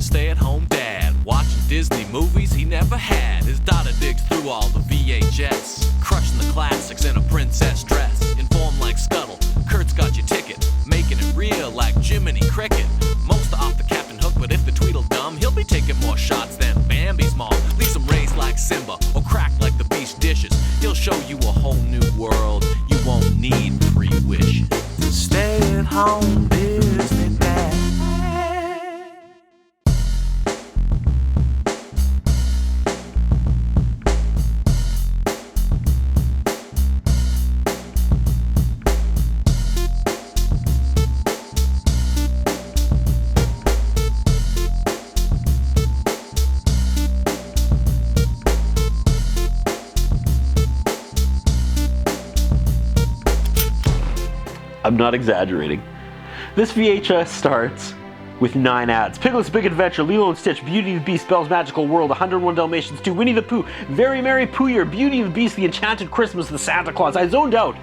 stay-at-home dad, watching Disney movies he never had. His daughter digs through all the VHS, crushing the classics in a princess dress. Informed like Scuttle, Kurt's got your ticket, making it real like Jiminy Cricket. Most are off the Captain Hook, but if the Tweedledum, he'll be taking more shots than Bambi's mom. Leave him raised like Simba, or cracked like the beast dishes. He'll show you a whole new world, you won't need pre-wishes. Stay-at-home Disney dad. I'm not exaggerating. This VHS starts with 9 ads. Piglet's Big Adventure, Lilo and Stitch, Beauty and the Beast, Belle's Magical World, 101 Dalmatians 2, Winnie the Pooh, Very Merry Pooh Year, Beauty and the Beast, The Enchanted Christmas, The Santa Claus. I zoned out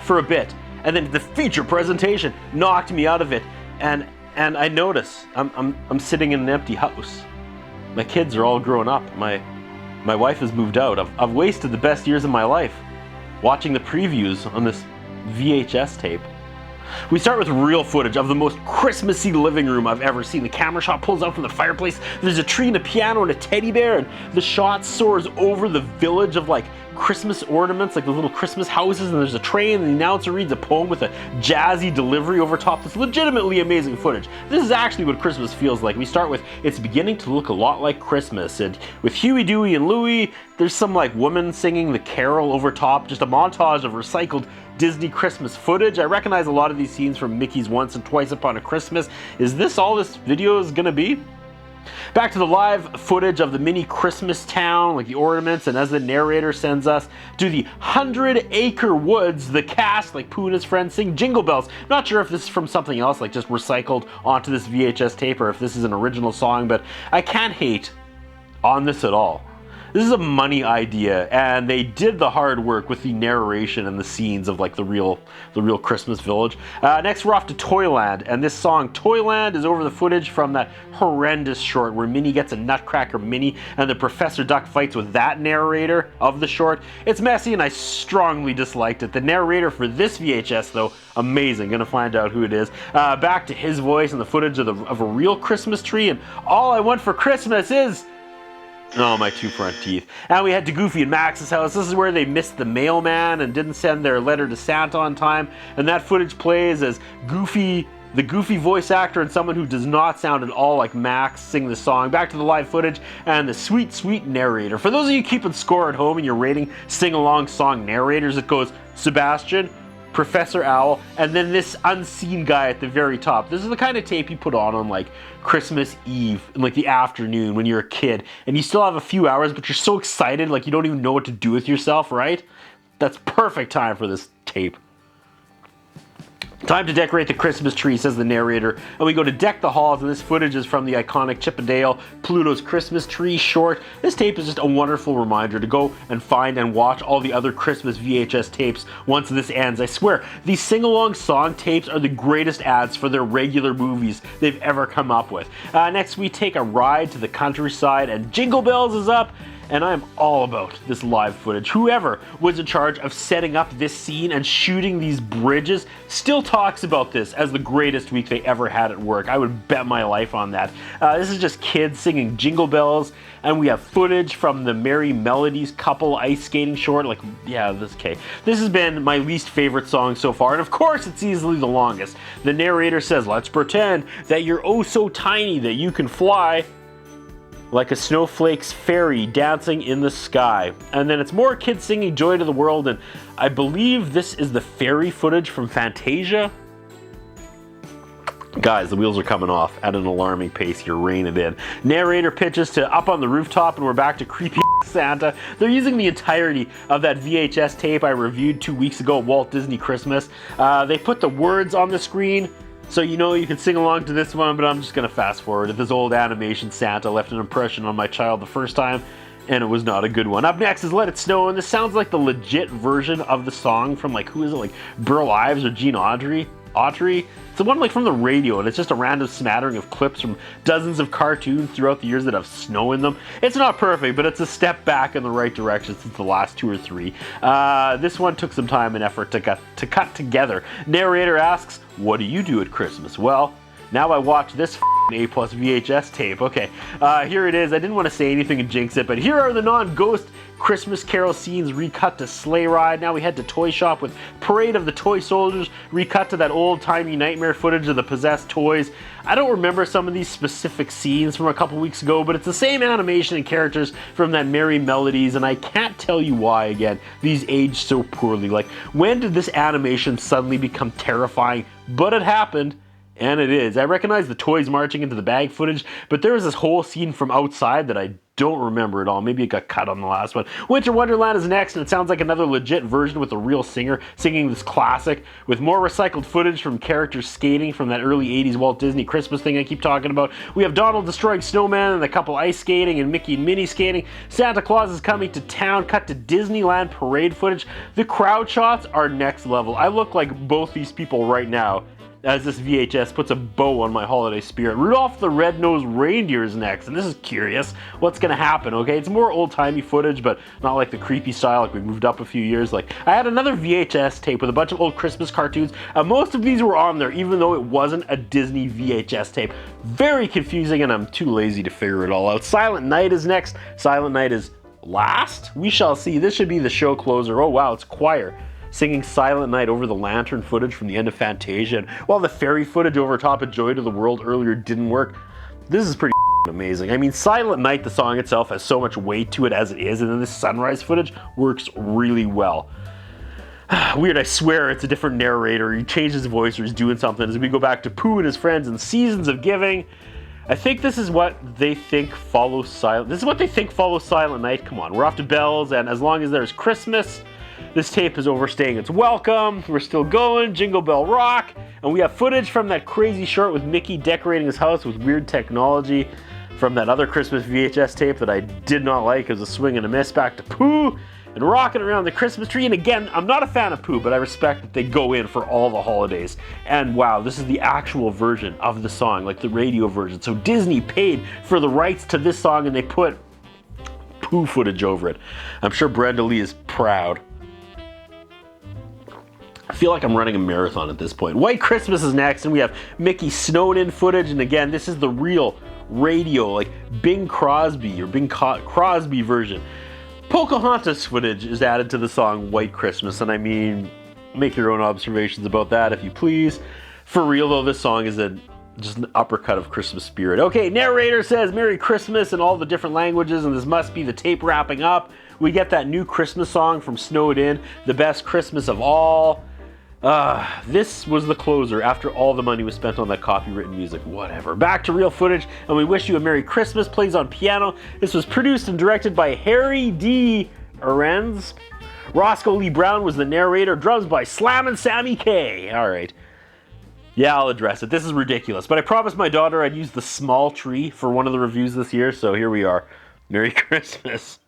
for a bit, and then the feature presentation knocked me out of it. And I notice I'm sitting in an empty house. My kids are all grown up. My wife has moved out. I've wasted the best years of my life watching the previews on this VHS tape. We start with real footage of the most Christmassy living room I've ever seen. The camera shot pulls out from the fireplace. There's a tree and a piano and a teddy bear, and the shot soars over the village of like Christmas ornaments, like the little Christmas houses, and there's a train, and the announcer reads a poem with a jazzy delivery over top. It's legitimately amazing footage. This is actually what Christmas feels like. We start with, it's beginning to look a lot like Christmas, and with Huey, Dewey, and Louie, there's some like woman singing the carol over top, just a montage of recycled Disney Christmas footage. I recognize a lot of these scenes from Mickey's Once and Twice Upon a Christmas. Is this all this video is gonna be? Back to the live footage of the mini Christmas town, like the ornaments, and as the narrator sends us to the 100-acre woods, the cast, like Pooh and his friends, sing Jingle Bells. Not sure if this is from something else, like just recycled onto this VHS tape, or if this is an original song, but I can't hate on this at all. This is a money idea, and they did the hard work with the narration and the scenes of like the real Christmas village. Next, we're off to Toyland, and this song Toyland is over the footage from that horrendous short where Minnie gets a Nutcracker Minnie, and the Professor Duck fights with that narrator of the short. It's messy, and I strongly disliked it. The narrator for this VHS, though, amazing. Gonna find out who it is. Back to his voice and the footage of a real Christmas tree, and all I want for Christmas is... oh, my 2 front teeth. And we head to Goofy and Max's house. This is where they missed the mailman and didn't send their letter to Santa on time. And that footage plays as Goofy, the Goofy voice actor, and someone who does not sound at all like Max sing the song. Back to the live footage and the sweet, sweet narrator. For those of you keeping score at home and you're rating sing-along song narrators, it goes Sebastian, Professor Owl, and then this unseen guy at the very top. This is the kind of tape you put on like Christmas Eve in like the afternoon when you're a kid and you still have a few hours, but you're so excited like you don't even know what to do with yourself, right? That's perfect time for this tape. Time to decorate the Christmas tree, says the narrator, and we go to deck the halls, and this footage is from the iconic Chip 'n Dale Pluto's Christmas Tree short. This tape is just a wonderful reminder to go and find and watch all the other Christmas VHS tapes once this ends. I swear, these sing-along song tapes are the greatest ads for their regular movies they've ever come up with. Next, we take a ride to the countryside, and Jingle Bells is up. And I'm all about this live footage. Whoever was in charge of setting up this scene and shooting these bridges still talks about this as the greatest week they ever had at work. I would bet my life on that. This is just kids singing Jingle Bells, and we have footage from the Merry Melodies couple ice skating short. Like, yeah, okay. This has been my least favorite song so far, and of course it's easily the longest. The narrator says, let's pretend that you're oh so tiny that you can fly like a snowflake's fairy dancing in the sky. And then it's more kids singing Joy to the World, and I believe this is the fairy footage from Fantasia. Guys, the wheels are coming off at an alarming pace here, rein it in. Narrator pitches to Up on the Rooftop, and we're back to creepy Santa. They're using the entirety of that VHS tape I reviewed 2 weeks ago, Walt Disney Christmas. They put the words on the screen, so you know you can sing along to this one, but I'm just gonna fast forward. This old animation Santa left an impression on my child the first time, and it was not a good one. Up next is Let It Snow, and this sounds like the legit version of the song from, like, who is it, like Burl Ives or Gene Autry? It's the one like from the radio, and it's just a random smattering of clips from dozens of cartoons throughout the years that have snow in them. It's not perfect, but it's a step back in the right direction since the last 2 or 3. This one took some time and effort to cut together. Narrator asks, what do you do at Christmas? Well, now I watch this A+ VHS tape. Okay, here it is. I didn't want to say anything and jinx it, but here are the non-ghost Christmas Carol scenes recut to Sleigh Ride. Now we head to Toy Shop with Parade of the Toy Soldiers, recut to that old-timey nightmare footage of the possessed toys. I don't remember some of these specific scenes from a couple weeks ago, but it's the same animation and characters from that Merry Melodies, and I can't tell you why, again, these aged so poorly. Like, when did this animation suddenly become terrifying? But it happened. And it is. I recognize the toys marching into the bag footage, but there was this whole scene from outside that I don't remember at all. Maybe it got cut on the last one. Winter Wonderland is next, and it sounds like another legit version with a real singer singing this classic, with more recycled footage from characters skating from that early 80s Walt Disney Christmas thing I keep talking about. We have Donald destroying snowman and a couple ice skating and Mickey and Minnie skating. Santa Claus is coming to town, cut to Disneyland parade footage. The crowd shots are next level. I look like both these people right now as this VHS puts a bow on my holiday spirit. Rudolph the Red-Nosed Reindeer is next, and this is curious. What's gonna happen, okay? It's more old-timey footage, but not like the creepy style like we moved up a few years. Like, I had another VHS tape with a bunch of old Christmas cartoons, and most of these were on there, even though it wasn't a Disney VHS tape. Very confusing, and I'm too lazy to figure it all out. Silent Night is next. Silent Night is last? We shall see. This should be the show closer. Oh wow, it's choir singing Silent Night over the lantern footage from the end of Fantasia, and while the fairy footage over top of Joy to the World earlier didn't work, this is pretty amazing. I mean, Silent Night, the song itself, has so much weight to it as it is, and then this sunrise footage works really well. Weird, I swear it's a different narrator. He changed his voice or he's doing something as we go back to Pooh and his friends and Seasons of Giving. I think this is what they think follows Silent Night. Come on, we're off to bells, and as long as there's Christmas, this tape is overstaying its welcome. We're still going, Jingle Bell Rock, and we have footage from that crazy short with Mickey decorating his house with weird technology from that other Christmas VHS tape that I did not like as a swing and a miss. Back to Pooh and rocking around the Christmas tree. And again, I'm not a fan of Pooh, but I respect that they go in for all the holidays. And wow, this is the actual version of the song, like the radio version. So Disney paid for the rights to this song and they put Pooh footage over it. I'm sure Brenda Lee is proud. I feel like I'm running a marathon at this point. White Christmas is next, and we have Mickey snowed in footage, and again, this is the real radio, like Bing Crosby version. Pocahontas footage is added to the song White Christmas, and I mean, make your own observations about that if you please. For real though, this song is just an uppercut of Christmas spirit. Okay, narrator says Merry Christmas in all the different languages, and this must be the tape wrapping up. We get that new Christmas song from Snowed In, The Best Christmas of All. This was the closer after all the money was spent on that copywritten music. Whatever. Back to real footage, and We Wish You a Merry Christmas plays on piano. This was produced and directed by Harry D. Arenz. Roscoe Lee Brown was the narrator. Drums by Slam and Sammy K. Alright. Yeah, I'll address it. This is ridiculous, but I promised my daughter I'd use the small tree for one of the reviews this year, so here we are. Merry Christmas.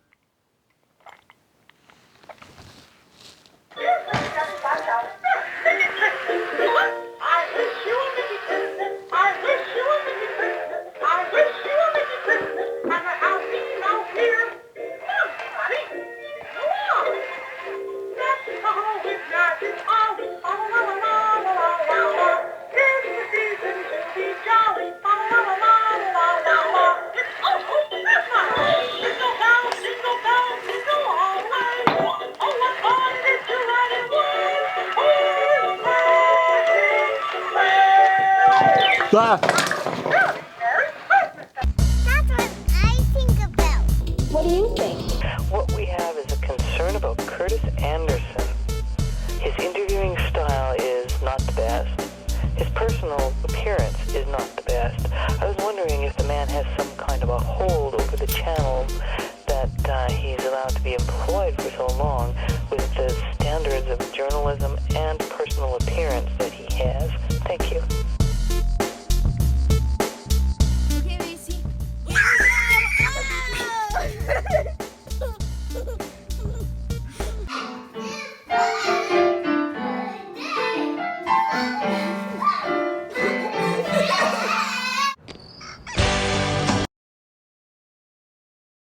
That's what I think about. What do you think? What we have is a concern about Curtis Anderson. His interviewing style is not the best. His personal appearance is not the best. I was wondering if the man has some kind of a hold over the channel that he's allowed to be employed for so long with the standards of journalism and personal appearance